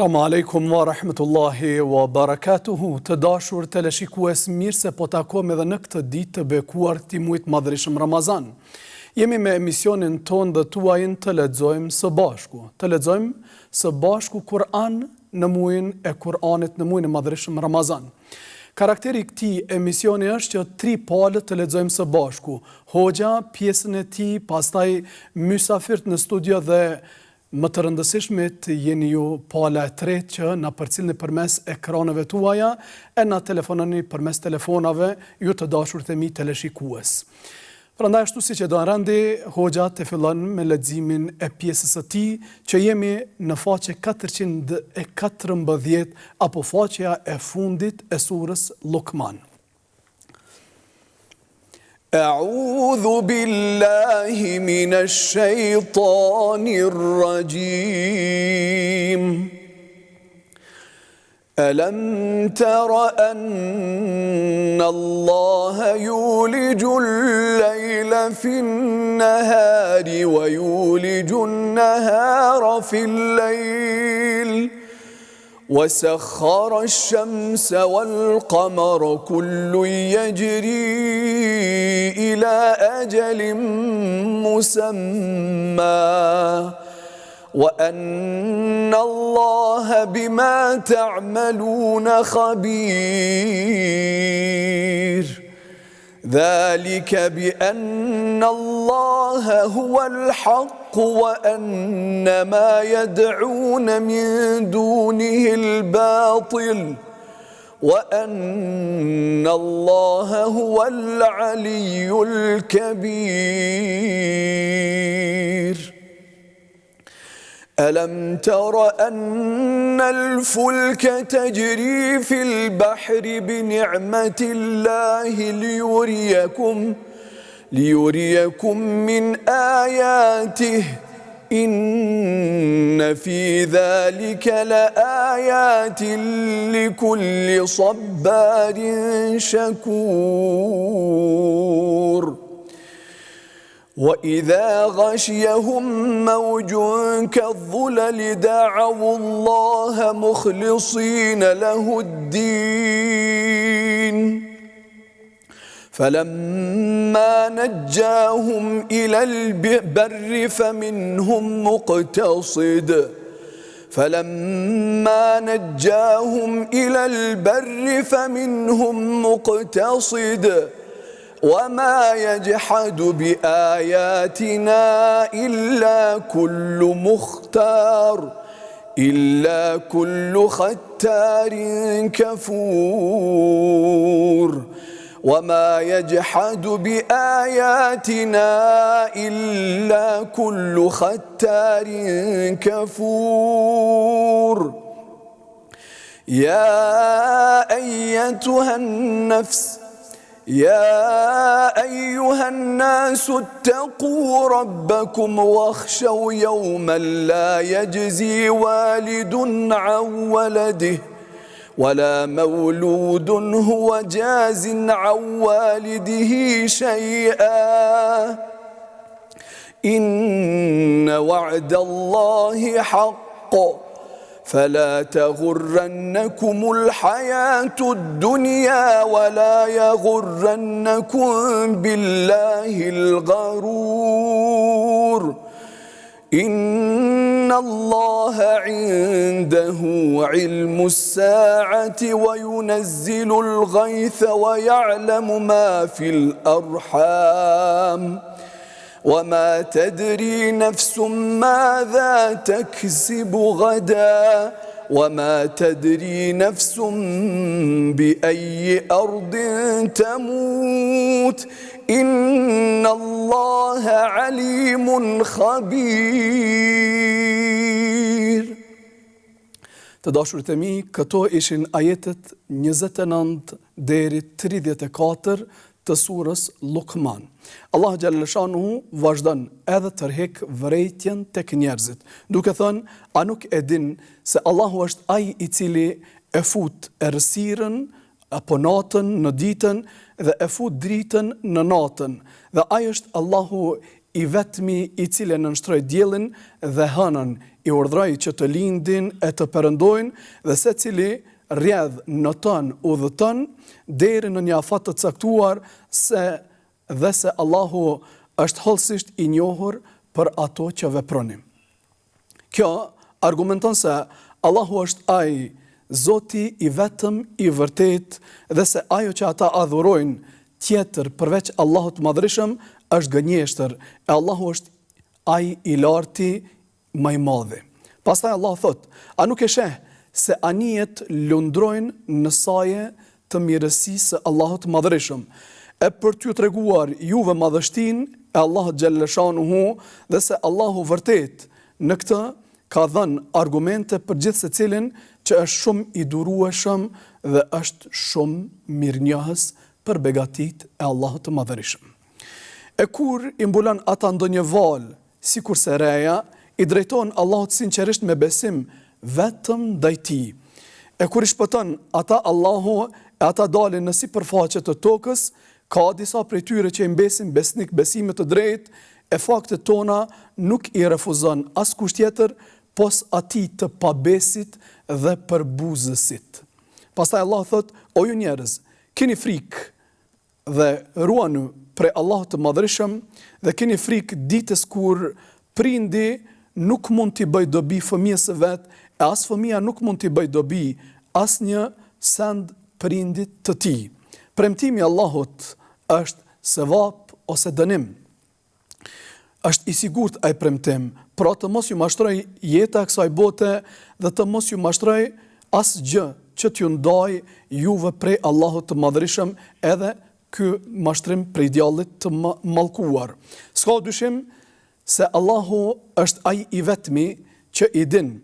Assalamu alaikum wa rahmetullahi wa barakatuhu. Të dashur teleshikues, mirë se po takojmë edhe në këtë ditë të bekuar të muajit madhërisëm Ramazan. Jemi me emisionin ton dhe tuajin të lexojmë së bashku. Të lexojmë së bashku Kur'an në muajin e Kur'anit në muajin e madhërisëm Ramazan. Karakteri i këtij emisioni është që 3 palë të lexojmë së bashku. Hoxha pjesën e tij, pastaj mysafirt në studio dhe më të rëndësishmit jeni ju pala e tretë që na përcjellni përmes ekraneve tuaja e na telefononi përmes telefonave ju të dashurët e mi teleshikues. Prandaj ashtu siç e do rëndi, hoxha të fillon me leximin e pjesës së tij që jemi në faqe 414 apo faqja e fundit e surës Luqman. أعوذ بالله من الشيطان الرجيم ألم تر أن الله يولج الليل في النهار ويولج النهار في الليل وسخر الشمس والقمر كل يجري إلى أجل مسمى وأن الله بما تعملون خبير ذلك بأن الله هو الحق وأن ما يدعون من دونه الباطل وأن الله هو العلي الكبير ألم تر أن الفلك تجري في البحر بنعمة الله ليريكم من آياته إن في ذلك لآيات لكل صبار شكور وإذا غشيهم موج كالظلل دعوا الله مخلصين له الدين فلما نجاهم إلى البر فمنهم مقتصد وما يجحد بآياتنا إلا كل ختار كفور وما يجحد بآياتنا إلا كل ختار كفور يا أيها الناس اتقوا ربكم واخشوا يوما لا يجزي والد عن ولده ولا مولود هو جاز عن والده شيئا إن وعد الله حق فلا تغرنكم الحياة الدنيا ولا يغرنكم بالله الغرور إن الله عنده علم الساعة وينزل الغيث ويعلم ما في الأرحام وما تدري نفس ماذا تكسب غدا وما تدري نفس بأي أرض تموت إن الله عليم خبير. Të dashurit e mi, këto ishin ajetet 29 deri 34 të surës Luqman. Allah xhallahu shanuhu vazhdon edhe tërheq vërejtjen tek njerëzit, duke thënë, a nuk e din se Allahu është ai i cili e fut errësirën apo natën në ditën dhe e fut dritën në natën, dhe ai është Allahu i vetmi i cili nënshtroi diellin dhe hënën, i urdhroi që të lindin e të perëndojnë dhe secili rrjedh, noton, udhëton deri në një afat të caktuar se Allahu është hollësisht i njohur për ato që veproni. Kjo argumenton se Allahu është ai Zoti i vetëm, i vërtet, dhe se ajo që ata adhurojnë tjetër përveç Allahut të Madhërisëm është gënjeshtër, e Allahu është ai i larti më i madhi. Pastaj Allah thot: a nuk e sheh se anijet lundrojnë në saje të mirësisë së Allahut të Madhërisëm, e për t'ju treguar juve madhështinë e Allahut xhallashanuhu, dhe se Allahu vërtet në këtë ka dhënë argumente për gjithë secilin që është shumë i durueshëm dhe është shumë mirënjohës për begatit e Allahut të Madhërisëm. E kur i mbulon ata ndonjë val, sikur se reja, i drejton Allahut sinqerisht me besim vetëm ndaj tij. E kur i shpëton ata Allahu, e ata dalin në sipërfaqe të tokës, ka disa prej tyre që i mbesin besnik besime të drejtë, e faktet tona nuk i refuzon askush tjetër pos atij të pabesit dhe përbuzësit. Pastaj Allah thot: o ju njerëz, keni frikë dhe ruani prej Allahut të Madhërisëm dhe keni frikë ditës kur prindi nuk mund t'i bëj dobi fëmijës së vet, e as fëmia nuk mund t'i bëj dobi asnjë send prindit të tij. Premtimi i Allahut është sevap ose dënim. Është i sigurt ai premtim, pra të mos ju mashtroj jeta e kësaj bote dhe të mos ju mashtroj asgjë që t'ju ndaj juve prej Allahut të Madhërisëm, edhe ky mashtrim prej djallit të mallkuar. S'ka dyshim se Allahu është ai i vetmi që i din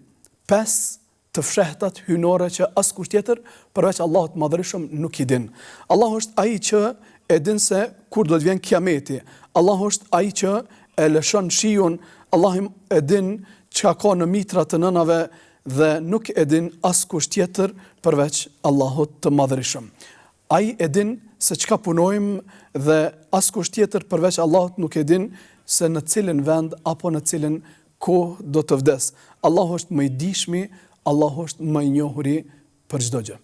5 të fshehtat hynore që askush tjetër përveç Allahut të Madhërisëm nuk i din. Allahu është ai që e din se kur do të vjen kiameti. Allahu është ai që e lëshon shiun, Allahu e din çka ka në mitrat të nënave dhe nuk e din askush tjetër përveç Allahut të Madhërisëm. Ai e din se çka punojmë dhe askush tjetër përveç Allahut nuk e din se në cilin vend apo në cilin kohë do të vdes. Allahu është më i dijshmi, Allahu është më i njohuri për çdo gjë.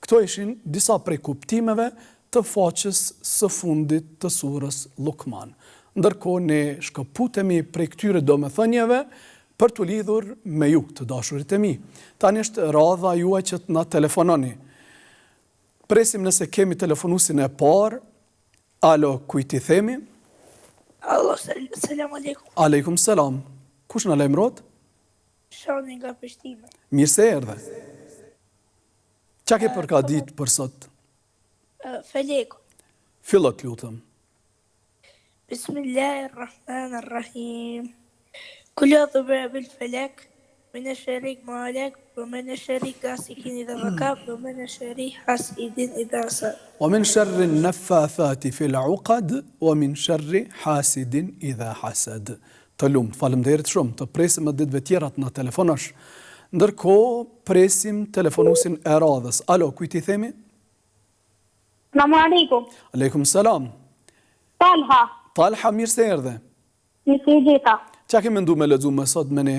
Këto ishin disa prej kuptimeve të faqes së fundit të surës Luqman. Ndërkohë ne shkëputemi prej këtyre domethënieve për të lidhur me ju, të dashurit e mi. Tani është radha juaj që të na telefononi. Presim nëse kemi telefonusin e parë. Alo, kujt i themi? Alo, selam aleikum. Aleikum selam. Kush na lajmërohet? Shani nga Prishtina. Mirë se erdhe. Çka ke për ka ditë për sot? Feleku. Fillo të lutem. Bismillahirrahmanirrahim. Kul a'udhu birabbil falaq, min ash-sharri ma halak, wa min ash-sharri ghasiqin idha waqab, wa min ash-sharri hasidin idha hasad. Wa min sharri an-naffathati fil 'uqad, wa min sharri hasidin idha hasad. Të lumë, faleminderit shumë, të presim edhe ditëve tjera të na telefonosh. Ndërkohë presim telefonusin e radhës. Alo, kujt i themi? Selamu alaikum. Aleikum selam. Talha. Talha, mirë se erdhe. Mirë se gjitha. Qa ke mendu me lexu më sot me ne?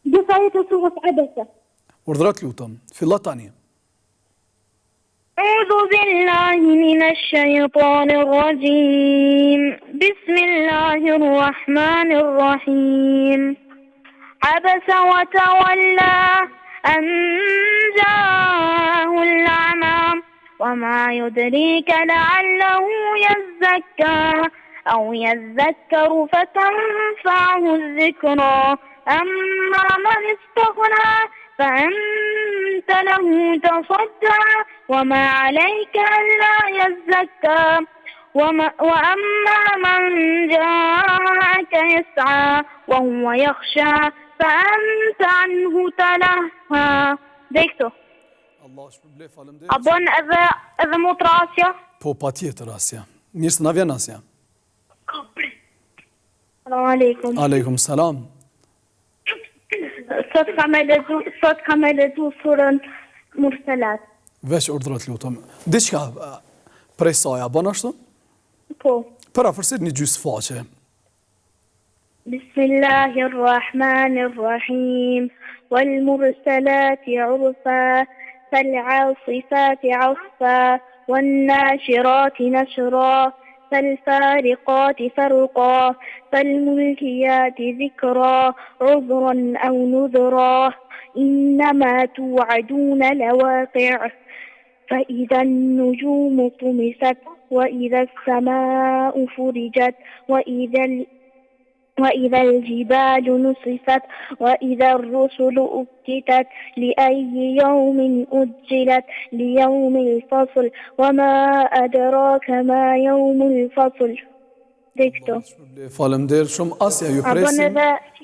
Gjitha jetë surës Abese. Urdhrat lutem, fillo tani. أعوذ بالله من الشيطان الرجيم بسم الله الرحمن الرحيم عبس وتولى أن جاءه الأعمى وما يدريك لعله يزكى أو يذكر فتنفعه الذكرى أما من استغنى فأنت له تصدى وما عليك ألا يزكى وأما من جاءك يسعى وهو يخشى فأنت عنه تلهى. Dekto. Allah shpërblet, faleminderit. A bën edhe motra Asja? Po patjetër Asja. Mirë se na vjen Asja. Selam aleikum. Aleikum selam. Sot kam e lexu surën Mursalat. Veç urdhrat lutem. Diçka prej saj a bën ashtu? Po. Para forsit një gjysmë faqe. بسم الله الرحمن الرحيم والمرسلات عرفا فالعاصفات عصفا والناشرات نشرا فالفارقات فرقا فالملكيات ذكرا عذرا أو نذرا إنما توعدون لواقع فإذا النجوم طمست وإذا السماء فرجت وإذا الجبال نصفت وإذا الرسل أقتت لأي يوم أجلت ليوم الفصل وما أدراك ما يوم الفصل Dekto. Faleminderit shumë. Asja ju A presim.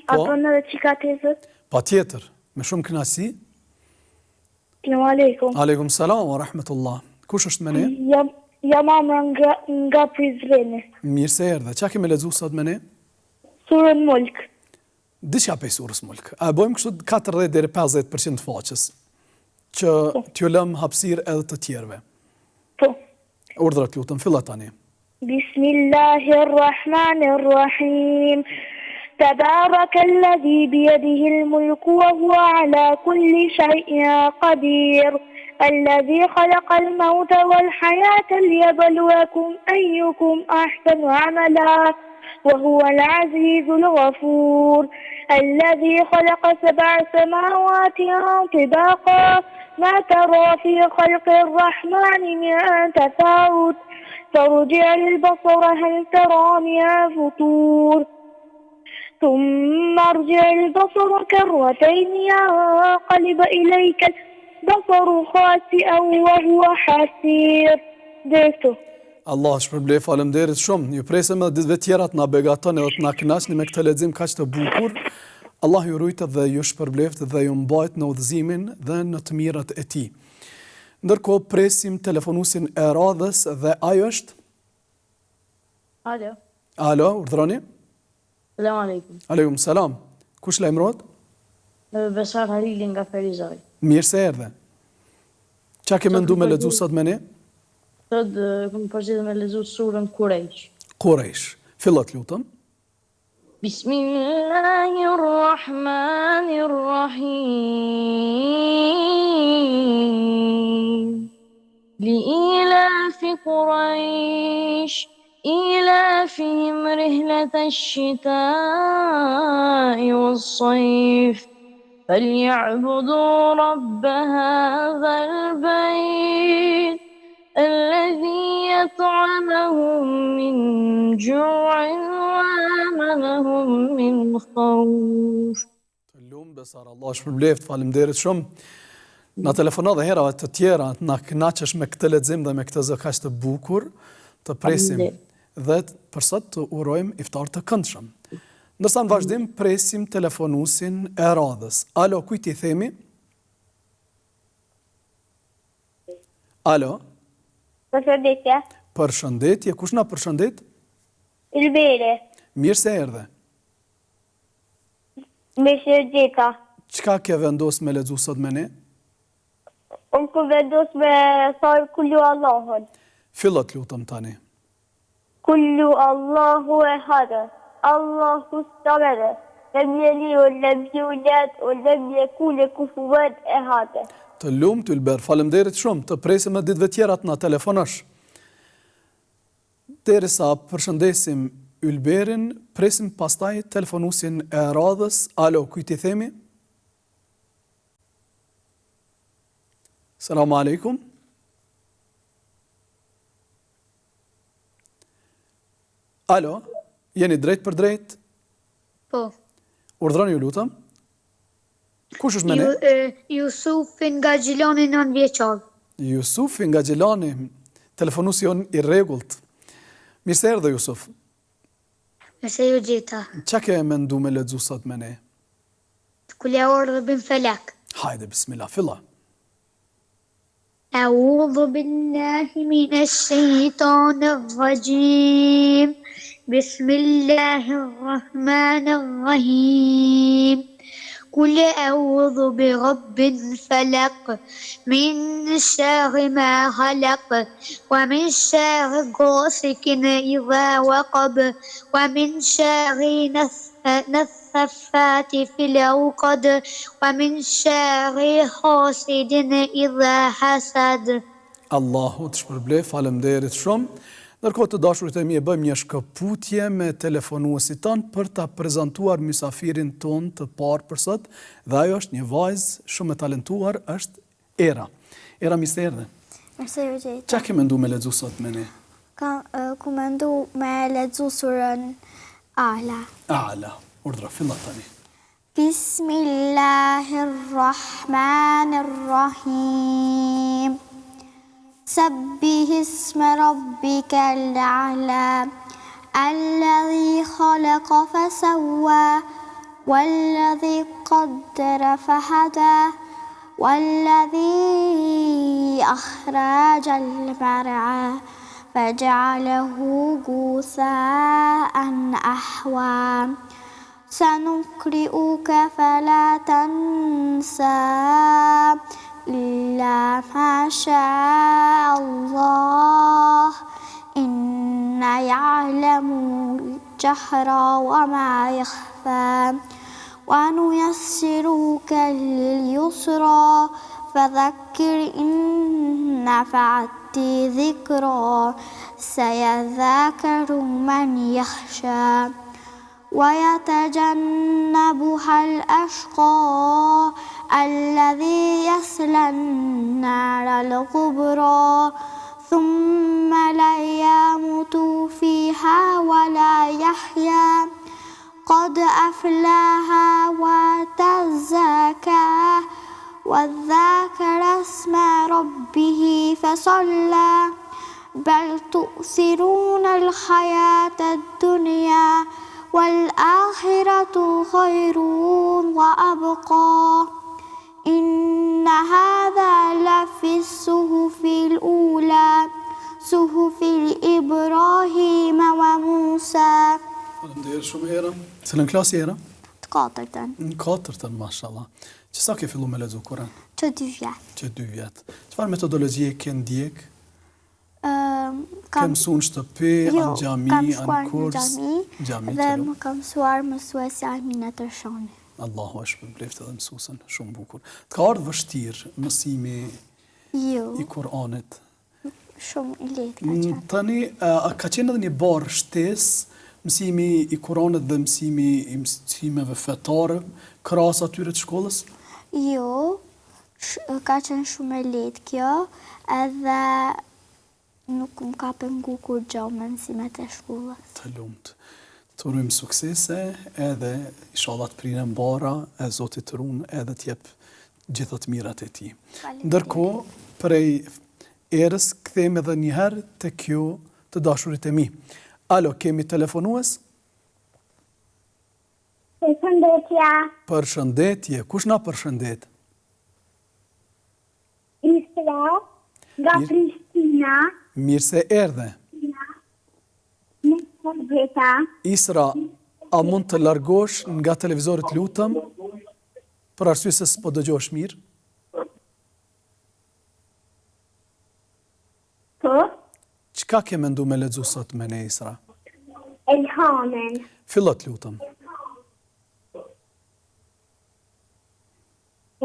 bën edhe çikatezët? Patjetër, me shumë kënaqësi. Selam aleikum. Aleikum salam wa rahmatullah. Kush është me ne? Jam Amra nga Prizreni. Mirë se erdhe. Çka kemi lexuar sot me ne? Surën Mulk. Diçka prej surës Mulk. A bëjmë kështu 40 deri 50% të faqes, që t'ju lëm hapësirë edhe të tjerëve. Po. Urdhrat lutem, fillo tani. بسم الله الرحمن الرحيم تبارك الذي بيده الملك وهو على كل شيء قدير الذي خلق الموت والحياة ليبلوكم أيكم أحسن عملا وهو العزيز الغفور الذي خلق 7 سماوات طباقا ما ترى في خلق الرحمن من تفاوت فارجع البصر هل ترى من فطور ثم ارجع البصر كرتين ينقلب إليك البصر خاسئا وهو حسير Dekto. Allah shpërblej, faleminderit shumë. Ju presim edhe ditëve tjera të na begaton edhe të na kënaqni me këtë lexim kaq të bukur. Allah ju rujtë dhe ju shpërbleft dhe ju mbajt në udhëzimin dhe në të mirat e tij. Ndërkohë presim telefonusin e radhës dhe ajo është? Alo. Alo, urdhroni? Selam aleikum. Aleikum salam. Kush lajmërohet? Besar Halili nga Ferizaj. Mirë se erdhe. Çka ke menduar me lexuar sot me ne? Sot kam përzier me lexuar surën Quraysh. Quraysh. Fillo të lutem. Bismillahirrahmanirrahim. لإيلاف قريش إيلافهم رحلة الشتاء والصيف فليعبدوا رب هذا البيت الذي يطعمهم من جوع وآمنهم من خوف. Lum besar, Allah shpërbleft, faleminderit shumë. Na telefonat dhe herave të tjera, na kënaqesh me këtë lexim dhe me këtë zë kaq të bukur, të presim dhe për sot të urojmë iftar të këndshëm. Ndërsa në vazhdim presim telefonusin e radhës. Alo, kujt i themi? Alo? Përshëndetje. Përshëndetje, kush na përshëndet? Ilbere. Mirë se erdhe. Me Shërgjeta. Çka ke vendos me lexu sot me ne? Unë ku vendos me thajë kullu Allahun. Fillo të lutem tani. Kullu Allahu e hadë. Allahu stamere. Lem jeli o lem julet o lem jekule kufuvet e hadë. Të lumt, Ylber, faleminderit shumë, të presim edhe ditëve tjera të na telefonosh. Derisa përshëndesim Ylberin, presim pastaj telefonusin e radhës. Alo, kujt i themi? Selamu alaikum. Alo, jeni drejt për drejt? Po. Urdhroni ju lutem. Kush është me ne? Jusufi nga Gjilani 9 vjeçar. Jusufi nga Gjilani, telefonusi jon i rregullt. Mirë se erdhe Jusuf. Nëse ju gjeta. Qa ke mendu me lexu sot me ne? Kulja orë dhe bin felak. Hajde, bismillah, filla. أعوذ بالله من الشيطان الرجيم بسم الله الرحمن الرحيم قل أعوذ برب الفلق من شر ما خلق ومن شر غاسق إذا وقب ومن شر نفثات في العقد ومن شر حاسد إذا حسد. Allahu të shpërblej, faleminderit shumë. Ndërkohë të dashurit e mi e bëjmë një shkëputje me telefonuesit tonë për ta prezantuar mysafirin ton të parë për sot, dhe ajo është një vajzë shumë e talentuar, është Era. Era, mirë se erdhe. Mirë se ju gjeta. Qa ke mendu me lexu sot me ne? Ku mendu me lexu surën Ala. Ala, urdhra, filla tani. Bismillahirrahmanirrahim. سبح اسم ربك الأعلى الذي خلق فسوى والذي قدر فهدى والذي أخرج المرعى فجعله غثاء أحوى سنقرئك فلا تنسى إلا ما شاء الله إنه يعلم الجهر وما يخفى ونيسرك لليسرى فذكر إن نفعت ذكرى سيذكر من يخشى ويتجنبها الأشقى الذي يصلى النار الكبرى ثم لا يموت فيها ولا يحيا قد أفلح وتزكى وذكر اسم ربه فصلى بل تؤثرون الحياة الدنيا والآخرة خير وأبقى إن هذا لفي الصحف الأولى صحف إبراهيم وموسى. Faleminderit shumë Era. Cilën klasë Era? Të katërtën. Në katërtën, mashallah. Çsa ke filluar me lexu Kur'an? Që 2 vjet. Që 2 vjet. Çfarë metodologjie ke ndjek? Ke mësuar në shtëpi, në xhami, në kurs? Xhami dhe më ka mësuar mësuesja Amina Tërshani. Allahu e shpërbleft edhe mësuesën, shumë bukur. Të ka ardhur vështirë mësimi i Kur'anit? Shumë i lehtë ka qenë. Tani, ka qenë edhe një barë shtesë mësimi i Kur'anit dhe mësimi i mësimeve fetare, krahas atyre të shkollës? Jo, ka qenë shumë e lehtë kjo, edhe nuk më ka pengu kur gjau me mësimet e shkollës. Të lumt. Të urojmë suksese, edhe inshallah të prinen bara, e Zotit të runë, edhe të jep gjitha të mirat e tij. Ndërkohë, prej Erës kthehemi edhe një herë te kjo të dashurit e mi. Alo, kemi telefonues? Përshëndetje. Përshëndetje. Kush na përshëndet? Isra, nga Prishtina. Mirë se erdhe. Isra, a mund të largosh nga televizorit lutem? Për arsye se s'po dëgjosh mirë? Po? Çka ke mendu me lexu sot me ne Isra? Elhamen. Fillo të lutem.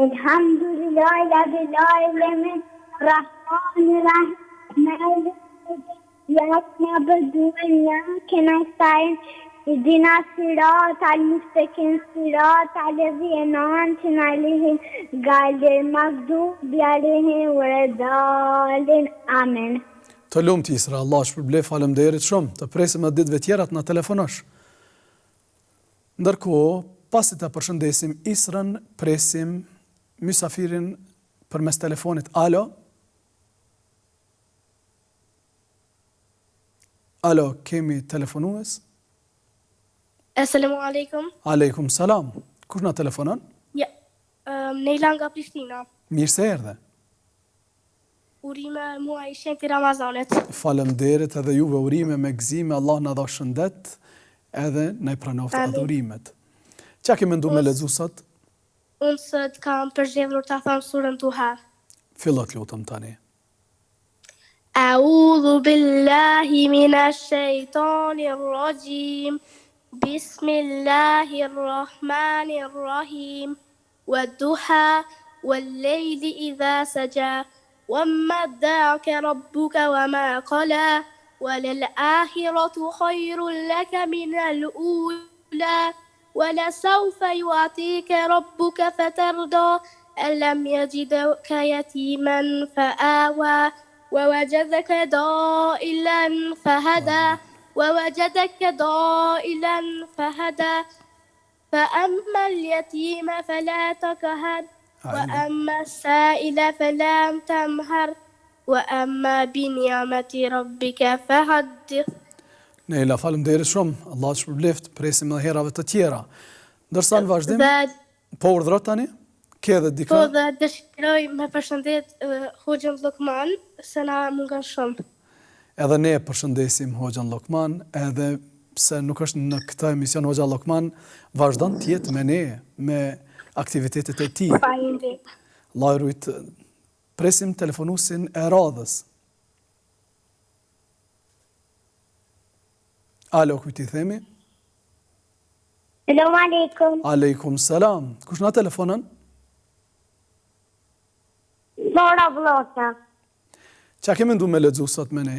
Elhamdulillahi rabbil alamin rahmanir rahim maliki na'budu wa iyyaka nasta'in اهدنا الصراط المستقيم صراط الذين أنعمت عليهم غير المغضوب عليهم ولا الضالين آمين. Të lumt Isra, Allah shpërblej, faleminderit shumë. Të presim edhe ditëve tjera të na telefonosh. Ndërkohë, pasi të përshëndesim Isrën, presim mysafirin përmes telefonit. Alo? Alo, kemi telefonues? Assalamu alaikum. Aleikum salam. Kush na telefonon? Ja, Nejla nga Prishtina. Mirë se erdhe. Urime muaj i shenjtë i Ramazanit. Faleminderit edhe juve, urime me gëzime, Allah na dha shëndet, edhe na i pranoft adhurimet. Çka ke menduar me lexu sot? Unë sot kam përgjedhur ta them surën Duha. Fillot lutëm tani. أعوذ بالله من الشيطان الرجيم بسم الله الرحمن الرحيم والضحى والليل إذا سجى وما ودعك ربك وما قلى وللآخرة خير لك من الأولى ولسوف يعطيك ربك فترضى ألم يجدك يتيما فآوى ووجدك ضائلا فهدى فأما اليتيم فلا تقهر وأما السائل فلا تنهر وأما بنعمة ربك فحدث. Nela, faleminderit shumë. Allah të shpërbleft, presim edhe herave të tjera. Ndërsa në vazhdim, po urdhërot tani? Ke edhe dika? Po dhe dëshiroj me përshëndet Hoxhën Lokman, se na mungon shumë. Edhe ne përshëndesim Hoxhën Lokman, edhe pse nuk është në këtë emision Hoxha Lokman, vazhdon të jetë me ne, me aktivitetet e tij. Faleminderit. Allah i rujt, presim telefonusin e radhës. Alo, kujt i themi? Selam aleikum. Aleikum salam. Kush na telefonon? Lora Vllota. Qa kemi ndu me lexu sot me ne?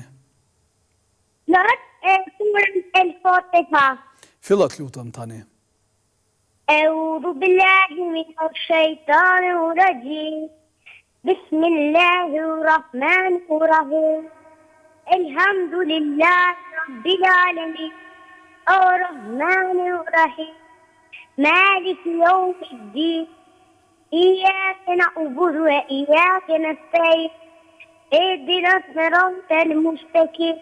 Lorët e surën El Fatiha. Fillot lutëm tani. أعوذ بالله من الشيطان الرجيم بسم الله الرحمن الرحيم الحمد لله رب العالمين الرحمن الرحيم مالك يوم الدين إياك نعبد وإياك نستعين اهدنا الصراط المستقيم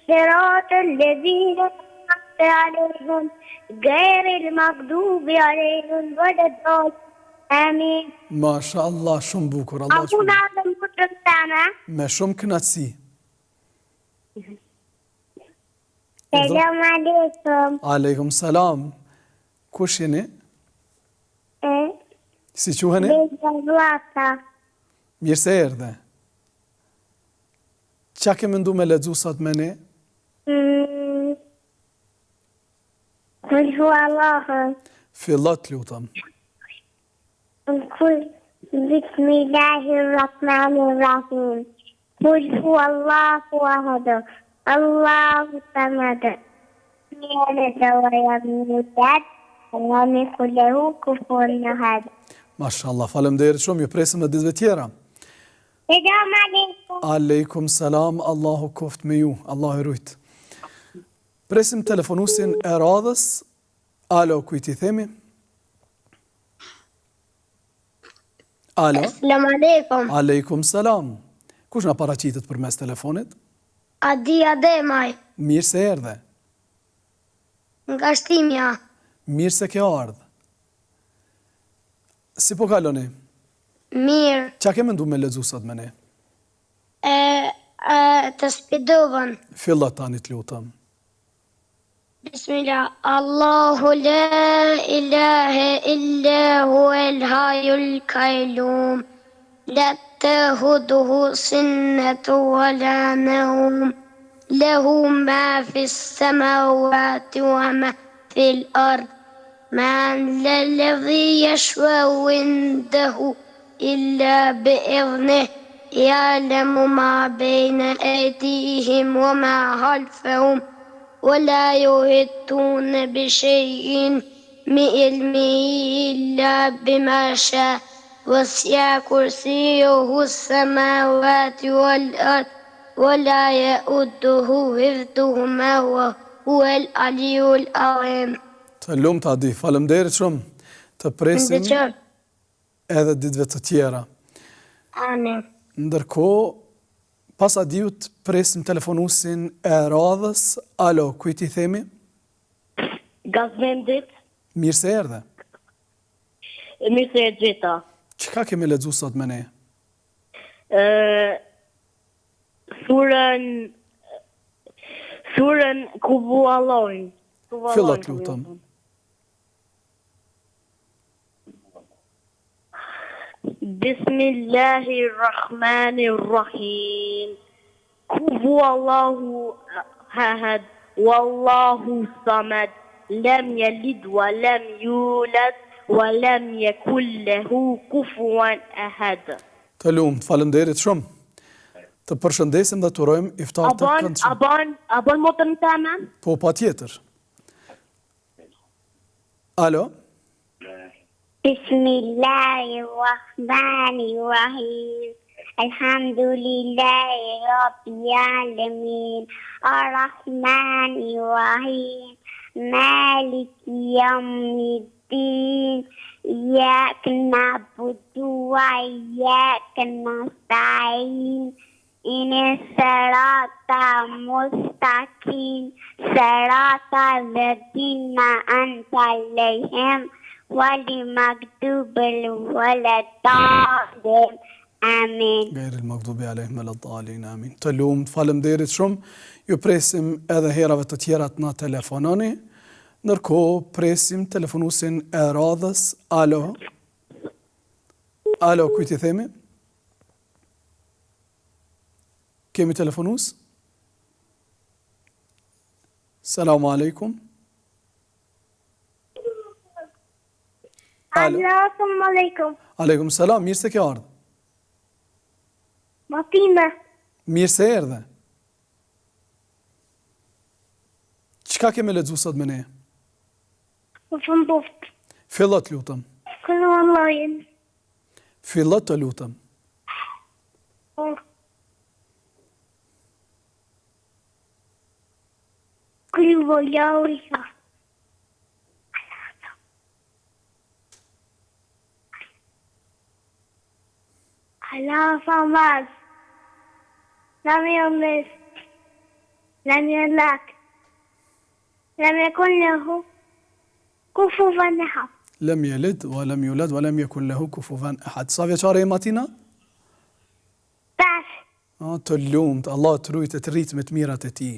صراط الذين أنعمت عليهم غير المغضوب عليهم ولا الضالين آمين. Masha Allah, shumë bukur. Allah أبو نعم مدرسانا. me shumë kënaqësi. Selam aleikum. Aleikum salam. Kush jeni? Si quheni? Vllata. Mirë se erdhe. Qa kemi ndu me lexu sot me ne? Kul huwa Allahu. Fillot lutëm. Kul Bismillahirrahmanirrahim. Kul huwa Allahu ahad. Allahu samad. Lam yalid wa lam yulad. Lam yakul lahu kufuwan ahad. Mashallah, faleminderit shumë, ju presim në ditëve tjera. Selam aleikum. Aleikum salam, Allahu koft me ju, Allahu i rujt. Presim telefonusin e radhës. Alo, kujt i themi? Alo. Selam aleikum. Aleikum salam. Kush na paraqitet përmes telefonit? Adi Ademaj, Mirë se erdhe. nga Shtimja. Mirë se ke ardhë. Si po kaloni? Mirë, Qa ke mendu me lexu sot me ne? të spidovën. Fillat tani të lutëm. Bismillah. Allahu la ilahe illa huwal hayyul qayyum. La ta'khudhuhu sinatun wa la nawm. Lahu ma fis samawati wa ma fil ard. من ذا الذي يشفع عنده إلا بإذنه يعلم ما بين أيديهم وما خلفهم ولا يحيطون بشيء من علمه إلا بما شاء وسع كرسيه السماوات والأرض ولا يؤوده حفظهما وهو العلي العظيم. Të lumë të adi, faleminderit shumë, të presim edhe ditëve të tjera. Amin. Ndërkohë, pas adiut presim telefonusin e radhës. Alo, kujt i themi? Gazmendit, Mirë se erdhe. mirë se e gjeta. Çka kemi lexu sot me ne? Surën Kubu Allahun. Fillot lutëm. Bismillahirrahmanirrahim. Huwa Allahu ahad, wallahu samad, lam yalid wa lam yulad wa lam yakul lahu kufuwan ahad. Të lumt, faleminderit shumë. Të përshëndesim dhe të urojmë iftar të këndshëm. Abon motën tëme? Po, patjetër. Alo? Bismillahirrahmanirrahim. Alhamdulillahi Rabbil Alamin. Ar-Rahmanirrahim. Maliki Yawmiddin. Iyyaka na'budu wa iyyaka nasta'in. الصراط المستقيم صراط الذين أنعمت عليهم غير المغضوب عليهم Amin. Gajri l-maghdubi alejhim wala ddallin, amin. Të lumt, faleminderit shumë. Ju presim edhe herave të tjera të na telefononi. Ndërkohë presim telefonuesin e radhës. Alo. Alo, kujt i themi? Kemi telefonus? Selamu alaikum. Assalamu alaikum. Aleikum selam, mirë se ke ardhë. Matime. Mirë se erdhe. Çka kemi lexuar sot me ne? Më fundoft. Fillo të lutëm. Këllë Allahin. Fillo të lutëm. Këllë Allahin. Allah famaz. لم يمس لم يلك لم يكن له كفوا أحد. Lem yelid, wa lem yulad, wa lem yakun lahu kufuwan ahad. Sa vjeçare e Matina? 5. Të lumt, Allah të rujt e të rritë me të mirat e ti.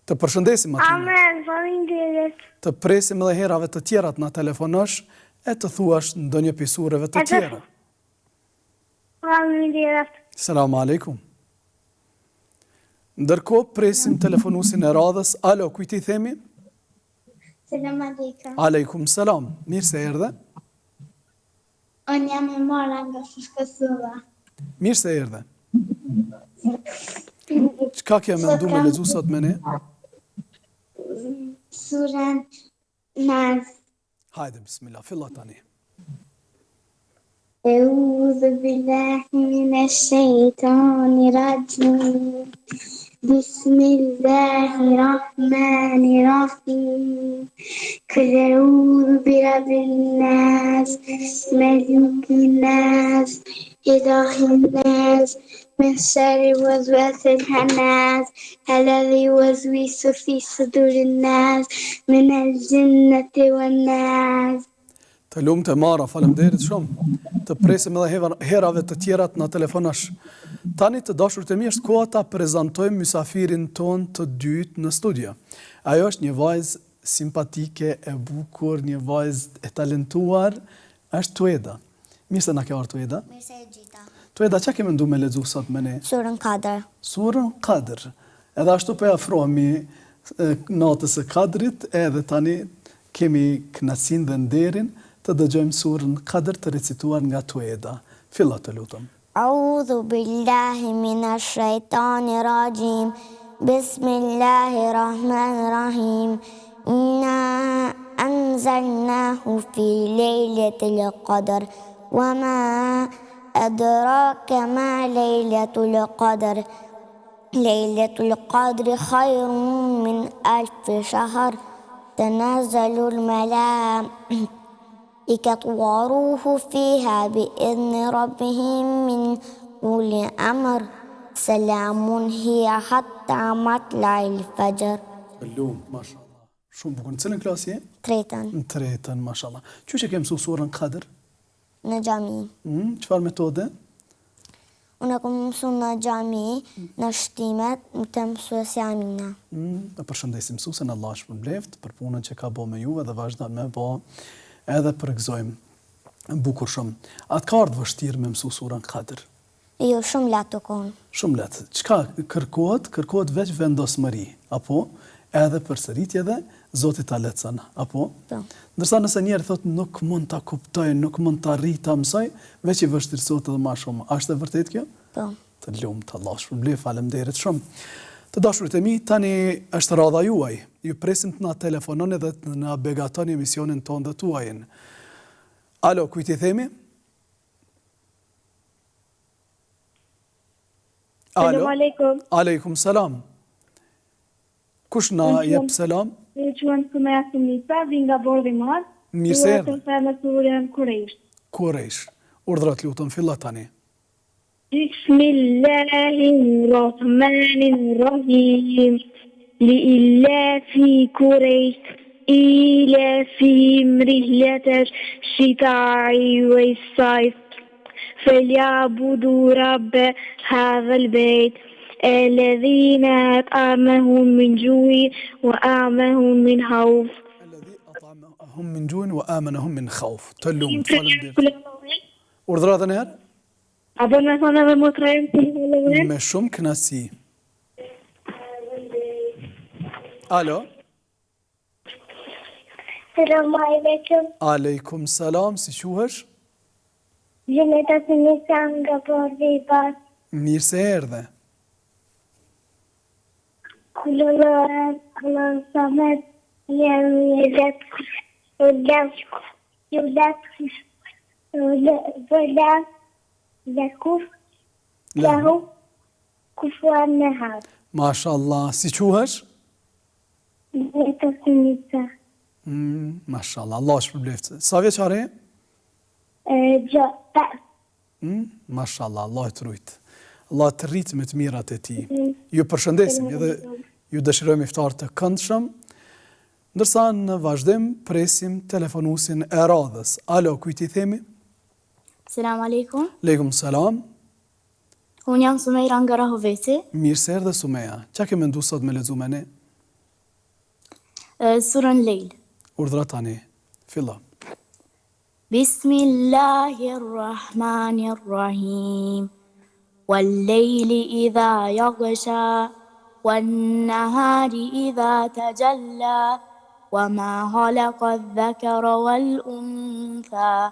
Të përshëndesim Matina. Amen, faleminderit. Të presim edhe herave të tjera të na telefonosh e të thuash ndonjë pisureve të tjera. Faleminderit. Selamu alaikum. Ndërkohë presim telefonusin e radhës. Alo, kujt i themi? Selam alaikum. Aleikum selam. Mirë se erdhe. Unë jam e mora nga Shkësulla. Mirë se erdhe. Çka ke mendu me lexu sot me ne? Surën Nas. Hajde, bismillah, fillo tani. أعوذ بالله من الشيطان الرجيم بسم الله الرحمن الرحيم قل أعوذ برب الناس ملك الناس إله الناس من شر وسواس الخناس الذي يوسوس في صدور الناس من الجنة والناس. Të lumt e Mara, faleminderit shumë. Të presim edhe herave të tjera të na telefonosh. Tani të dashurit e mi është koha ta prezantojmë mysafirin ton të dytë në studio. Ajo është një vajzë simpatike, e bukur, një vajzë e talentuar, është Tueda. Mirë se na ke ardhur Tueda. Mirë se e gjita. Tueda, çka ke menduar me lexu sot me ne? Surën Kadr. Surën Kadr. Edhe ashtu po ja afrohemi natës së Kadrit, edhe tani kemi kënaqësinë dhe nderin të dëgjojmë surën Kadr të recituar nga Tueda. Fillo të lutem. A'udhu billahi minash shaitanir rajim. Bismillahirrahmanirrahim. Inna anzalnahu fi lejletil qadr. Wa ma adraka ma lejletul qadr. Lejletul qadri khayrun min alfi shahr. Tanazzalul الملائكة وروح فيها بإذن ربهم من كل أمر سلام هي حتى مطلع الفجر. Lum, mashallah. Shumë bukur. Në cilën klasë je? Tretën, Në tretën, mashallah. Qysh e ke mësuar surën Kadr? në xhami. Çfarë metode? Unë kam mësuar në xhami, në shtimet, të mësuesja Amina. E përshëndesim mësuesen, Allah shpërbleft për punën që ka bërë me juve dhe vazhdon me bë edhe përgëzojmë. Bukur shumë. Atë ka ardhur vështirë me mësu surën Kadr? Jo, shumë latë konë. Shumë lehtë. Çka kërkohet? Kërkohet veç vendosmëri, apo edhe përsëritje dhe Zoti ta lehtëson, apo? Po. Ndërsa nëse njëri thotë nuk mund ta kuptoj, nuk mund ta arrit ta mësoj, veç i vështirësohet edhe më shumë. A është e vërtetë kjo? Po. Të lumt Allah, shpërblyef, faleminderit shumë. Të dashurit e mi, tani është radha juaj. Ju presim të na telefononi dhe të na begatoni emisionin tonë dhe tuajin. Alo, kujt i themi? Alo. Selam aleikum. Aleikum salam. Kush na jep selam? Ne quhen Sumeja Sunisa, vi nga Bordhi i Madh. Mirë se erdhe. Të them surën Kurejsh. Kurejsh. Urdhrat lutem filla tani. Bismillahirrahmanirrahim. Li'illafi Kurejsh. إيلافهم رحلة الشتاء والصيف فليعبدوا رب هذا البيت الذين أطعمهم من جوع وآمنهم من خوف. الذي أطعمهم من جوع وآمنهم من خوف. تلوم urdhratën e herë? Apo më thonë edhe më trajnë Me shumë kënaqësi. Alo. Selam alaikum. Aleikum salam, si quhesh? Gjeneta Sunisa nga Bordhi i Madh. Mirë se erdhe. Kullullahat Allah samet jem yelet yulat yakuf lahu kufuwan nahar. Mashallah, si quhesh? Gjeneta Sunisa. Mashallah, Allah shpërbleft. Sa vjeçare? Gjata. Mashallah, Allah të rujt. Allah të rrit me të mirat e ti. Ju përshëndesim edhe ju dëshirojmë iftar të këndshëm. Ndërsa në vazhdim presim telefonusin e radhës. Alo, kujt i themi? Selam aleikum. Aleikum salam. Unë jam Sumeira nga Rahoveci. Mirë se erdhe Sumeja. Qa ke mendu sot me lexu me ne? Surën Lejl. Urdhra tani. Filla. Bismillahirrahmanirrahim. والليل إذا يغشى والنهار إذا تجلى وما خلق الذكر والأنثى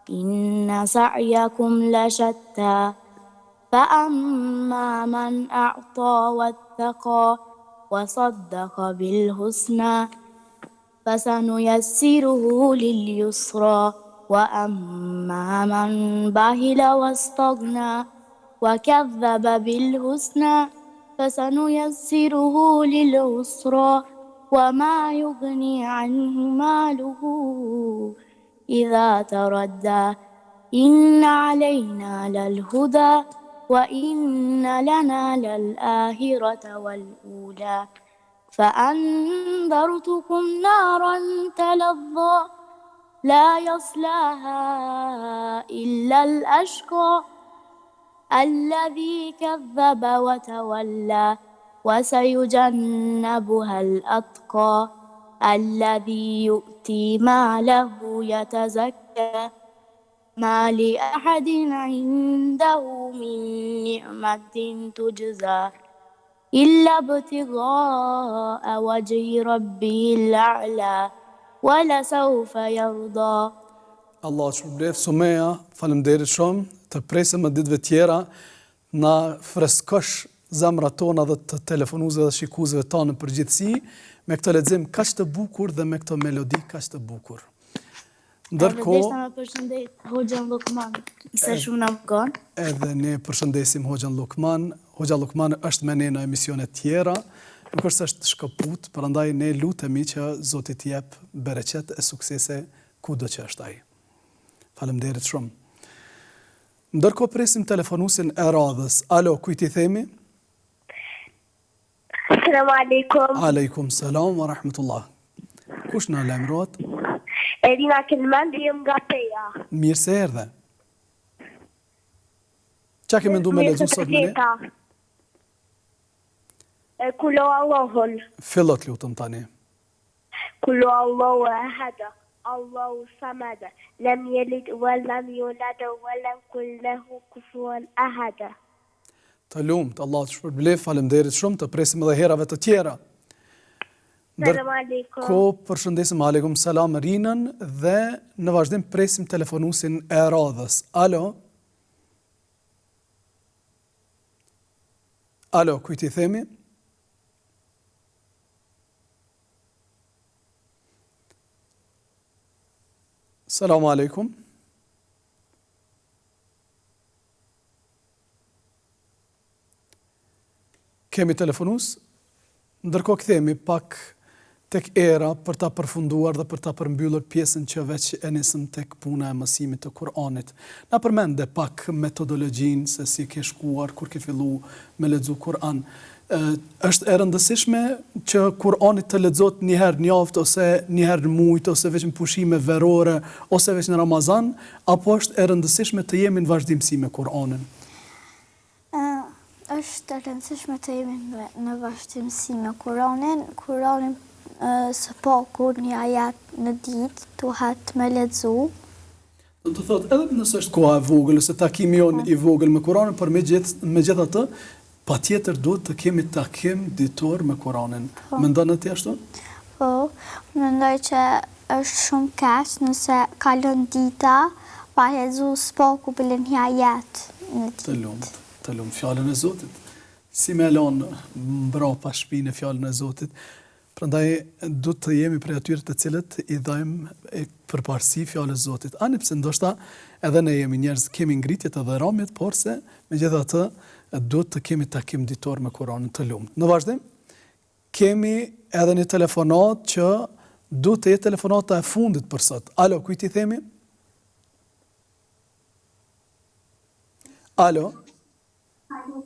إن سعيكم لشتى فأما من أعطى واتقى وصدق بالحسنى فسنيسره لليسرى وأما من بخل واستغنى وكذب بالحسنى فسنيسره للعسرى وما يغني عنه ماله إذا تردى إن علينا للهدى وإن لنا للآخرة والأولى فأنذرتكم نارا تلظى لا يصلاها إلا الأشقى الذي كذب وتولى وسيجنبها الأتقى الذي يؤتي ماله يتزكى ما لأحد عنده من نعمة تجزى إلا ابتغاء وجه ربه الأعلى ولسوف يرضى. Allah shpërblet Sumeja, faleminderit shumë, të presim në ditëve tjera na freskosh zemrat tona dhe të telefonuesve dhe shikuesve tanë në përgjithësi me këtë lexim kaq të bukur dhe me këtë melodi kaq të bukur. Ndërkohë, desha me përshëndet Hoxhan Lukman, se shumë na mëkon. Edhe ne përshëndesim Hoxhan Lukman. Hoxha Lukman është me ne në emisione tjera, nuk është shkëput, prandaj ne lutemi që Zoti t'i jep bereqet e suksese kudo që është ai. Faleminderit shumë. Ndërkohë presim telefonusin e radhës. Alo, kujt i themi? Selam aleikum. Aleikum salam wa rahmatullah. Kush na lajmërohet? Erina Kelman, jam nga Peja. Mirë se erdhe. Qa ke mendu me lexu sot me ne? Kullu Allahun. Fillot lutem tani. Kullu Allahu ahad. Allahu samad. Lam yalid wa lam yulad wa lam yakul lahu kufuwan ahad. Të lumt, Allah të shpërblef, faleminderit shumë, të presim edhe herave të tjera. Selam aleikum. Ko përshëndesim aleikum salam Rinën dhe në vazhdim presim telefonusin e radhës. Alo? Alo, kujt i themi? Selam aleikum. Kemi telefonus? Ndërkohë kthehemi pak tek era për ta përfunduar dhe për ta përmbyllur pjesën që veç e nisëm tek puna e mësimit të Kur'anit. Na përmende pak metodologjinë se si ke shkuar kur ke filluar me lexu Kur'an. Është e rëndësishme që Kur'ani të lexohet një herë në javë ose një herë në muaj ose veç në pushime verore ose veç në Ramazan, apo është e rëndësishme të jemi në vazhdimsi me Kur'anin? Është e rëndësishme të jemi në vazhdimsi me Kur'anin. Kur'anin së paku një ajet në ditë duhet me lexu. Do të thotë edhe nëse është koha e vogël ose takimi jon i vogël me Kur'anin, por megjithatë patjetër duhet të kemi takim ditor me Kur'anin. Mendon ti ashtu? Po, mendoj që është shumë keq nëse kalon dita pa lexu spaku për një ajet në ditë. Të lumt fjalën e Zotit. Si me lon mbrapa shpinë fjalën e Zotit. Prandaj duhet të jemi prej atyre të cilët i dhajmë përparësi fjalës së Zotit. Ani pse ndoshta edhe ne jemi njerëz, kemi ngritjet edhe rrëmjet, por se megjithatë duhet të kemi takim ditor me Kur'anin të lumt. Në vazhdim kemi edhe një telefonat që duhet të jetë telefonata e fundit për sot. Alo, kujt i themi? Alo.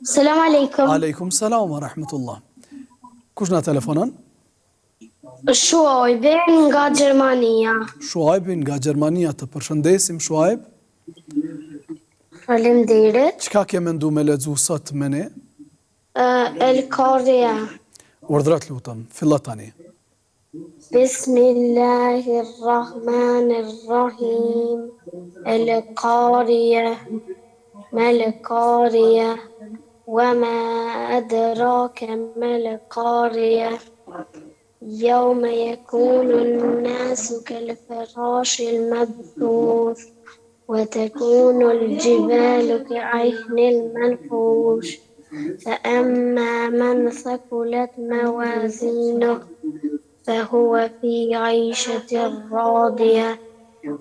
Selam aleikum. Aleikum salam wa rahmatullah. Kush na telefonon? Shuajbi nga Gjermania. Shuajbi nga Gjermania, të përshëndesim Shuajb. Faleminderit. Çka ke menduar me lexu sot me ne? El Qaria. Urdhrat lutem, fillo tani. Bismillahirrahmanirrahim. El Qaria. Mal Qaria. وما أدراك ما القارية يوم يكون الناس كالفراش المبثوث وتكون الجبال كعهن المنفوش فأما من ثقلت موازينه فهو في عيشة راضية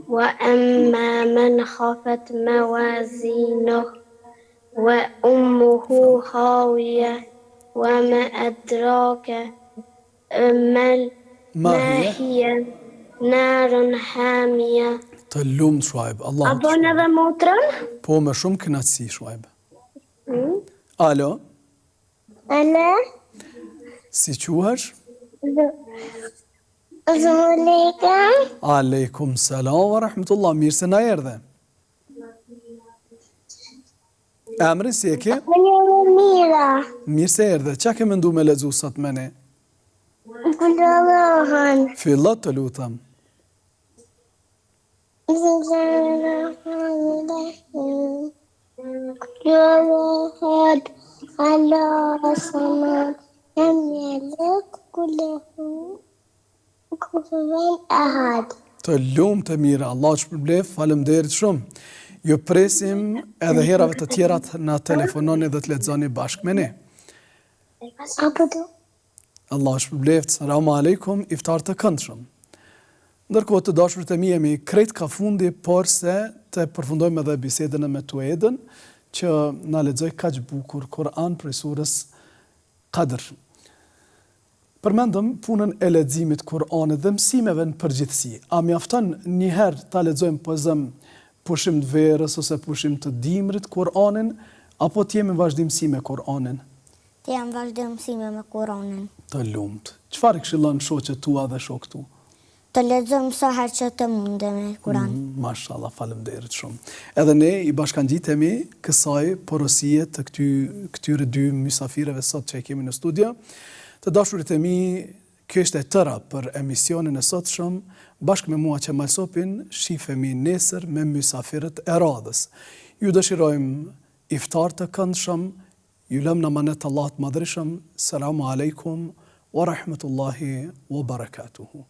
وأما من خفت موازينه وأمه خاوية وما أدراك ما هي نار حامية. Të lumt Shuajb, Allah. A bën edhe motrën? Po, me shumë kënaqësi Shuajb. Alo. Alo. Si quhesh? Aleikum. Aleikum salam wa rahmatullah. Mirë se na erdhe. Emrin si e ke? Mira. Mirë se erdhe. Qa ke mendu me lexu sot me ne? Kullallahën. Fillat të lutem. Kullallahën. Allah samad. Lam yalid kullahu kufuwan ahad. Të lumt e mira. Allah shpërblef, faleminderit shumë. Ju presim edhe herave të tjerat na telefononi dhe të lexoni bashkë me ne. Allah shpërbleft, salamu alaikum, iftar të këndshëm. Ndërkohë të dashurit e mi jemi krejt ka fundi, por se të përfundojmë edhe bisedën me Tuedën, që na lexoj kaq bukur Kur'an prej surës Qadr. Përmendëm punën e leximit Kur'anit dhe mësimeve në përgjithësi. A mjafton një herë ta lexojmë pozëm pushim të verës ose pushim të dimrit Kur'anin, apo të jemi vazhdimsi me Kur'anin? Të jam vazhdimsi me Kur'anin. Të lumt. Çfarë këshillon shoqet tua dhe shokët tu? Të lexojmë sa herë që të mundemi Kur'an. Mashallah, faleminderit shumë. Edhe ne i bashkangjitemi kësaj porosie të këtyre dy mysafirëve sot që e kemi në studio. Të dashurit e mi, Kjo ishte e tëra për emisionin e sotshëm, bashkë me mua Qemal Sopin, shifemi nesër me mysafirët e radhës. Ju dëshirojmë iftar të këndshëm, ju lëm në amanet Allah të madhrishëm. Selamu alaikum wa rahmetullahi wa barakatuhu.